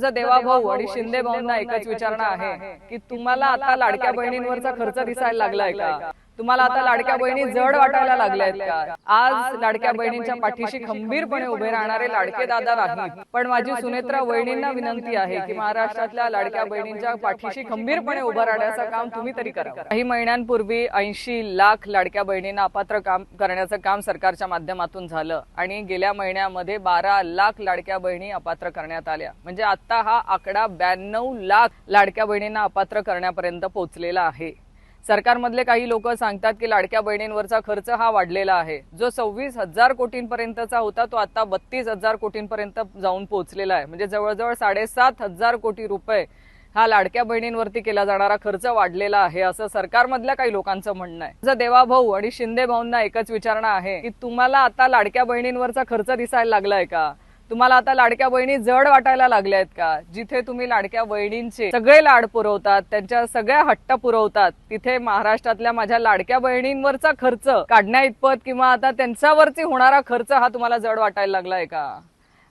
माझा देवा भाऊ आणि शिंदे भाऊंना एकच विचारणा आहे की तुम्हाला आता लाडक्या बहिणींवरचा खर्च दिसायला लागलाय का? तुम्हाला आता लाडक्या बहिणी जड वाटायला लागल्यात का? आज लाडक्या बहिणींच्या पाठीशी खंबीरपणे उभे राहणारे लाडके दादा नाहीत, पण माझी सुनेत्रा वहिनींना विनंती आहे की महाराष्ट्रातल्या लाडक्या बहिणींच्या पाठीशी खंबीरपणे उभं राहण्याचं काम तुम्ही तरी करा। काही महिन्यांपूर्वी 80 लाख लाडक्या बहिणींना अपात्र करण्याचं काम सरकारच्या माध्यमातून झालं आणि गेल्या महिन्यामध्ये 12 लाख लाडक्या बहिणी अपात्र करण्यात आल्या। म्हणजे आता हा आकडा 92 लाख लाडक्या बहिणींना अपात्र करण्यापर्यंत पोहोचलेला आहे। सरकारमधले काही लोक सांगतात की लाडक्या बहिणींवरचा खर्च हा वाढलेला आहे, जो 26,000 कोटींपर्यंतचा होता तो आता 32,000 कोटींपर्यंत जाऊन पोहोचलेला आहे। म्हणजे जवळजवळ 7,500 कोटी रुपये हा लाडक्या बहिणींवरती केला जाणारा खर्च वाढलेला आहे, असं सरकारमधल्या काही लोकांचं म्हणणं आहे। माझा देवा भाऊ आणि शिंदे भाऊंना एकच विचारणा आहे की तुम्हाला आता लाडक्या बहिणींवरचा खर्च दिसायला लागलाय का? तुम्हाला आता लाडक्या बहिणी जड वाटायला लागल्यात का? जिथे तुम्ही लाडक्या बहिणींचे सगळे लाड पुरवतात, त्यांच्या सगळ्या हट्ट पुरवतात, तिथे महाराष्ट्रातल्या माझ्या लाडक्या बहिणींवरचा खर्च काढण्या इतपत किंवा आता त्यांच्यावरती होणारा खर्च हा तुम्हाला जड वाटायला लागलाय का?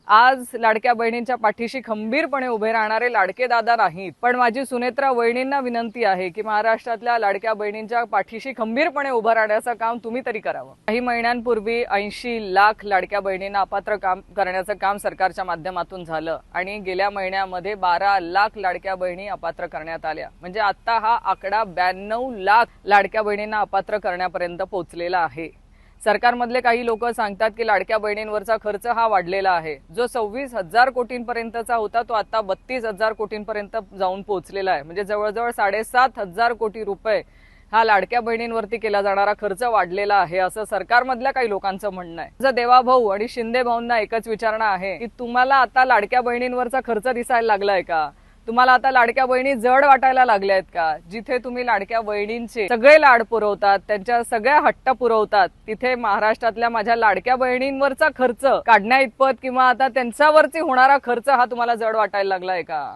आज लाडक्या बहिणींच्या पाठीशी खंबीरपणे उभे राहणारे लाडके दादा नाहीत, पण माझी सुनेत्रा वहिनींना विनंती आहे की महाराष्ट्रातल्या लाडक्या बहिणींच्या पाठीशी खंबीरपणे उभं राहण्याचं काम तुम्ही तरी करावं। काही महिन्यांपूर्वी 80 लाख लाडक्या बहिणींना अपात्र करण्याचं काम सरकारच्या माध्यमातून झालं आणि गेल्या महिन्यामध्ये 12 लाख लाडक्या बहिणी अपात्र करण्यात आल्या। म्हणजे आता हा आकडा 92 लाख लाडक्या बहिणींना अपात्र करण्यापर्यंत पोहोचलेला आहे। सरकारमधले काही लोक सांगतात की लाडक्या बहिणींवरचा खर्च हा वाढलेला आहे, जो 26,000 कोटींपर्यंतचा होता तो आता 32,000 कोटींपर्यंत जाऊन पोहोचलेला आहे। म्हणजे जवळजवळ 7,500 कोटी रुपये हा लाडक्या बहिणींवरती केला जाणारा खर्च वाढलेला आहे, असं सरकारमधल्या काही लोकांचं म्हणणं आहे। माझा देवा भाऊ आणि शिंदे भाऊंना एकच विचारणा आहे की तुम्हाला आता लाडक्या बहिणींवरचा खर्च दिसायला लागलाय का? तुम्हाला आता लाडक्या बहिणी जड वाटायला लागल्यात का? जिथे तुम्ही लाडक्या बहिणींचे सगळे लाड पुरवतात, त्यांच्या सगळ्या हट्ट पुरवतात, तिथे महाराष्ट्रातल्या माझ्या लाडक्या बहिणींवरचा खर्च काढण्या इतपत किंवा आता त्यांच्यावरती होणारा खर्च हा तुम्हाला जड वाटायला लागलाय का?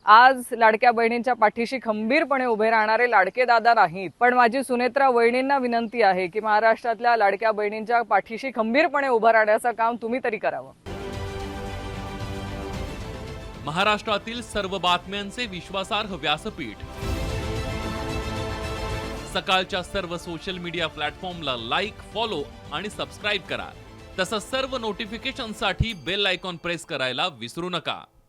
आज लाडक्या बहिणींच्या पाठीशी खंबीरपणे उभे राहणारे लाडके दादा नाहीत, पण माझी सुनेत्रा वहिनींना विनंती आहे की महाराष्ट्रातल्या लाडक्या बहिणींच्या पाठीशी खंबीरपणे उभं राहण्याचं काम तुम्ही तरी करावं। महाराष्ट्रातील सर्व बातम्यांचे विश्वासार्ह व्यासपीठ, सकाळच्या सर्व सोशल मीडिया प्लॅटफॉर्मला लाईक, फॉलो आणि सबस्क्राईब करा। तसंच सर्व नोटिफिकेशनसाठी बेल आयकॉन प्रेस करायला विसरू नका।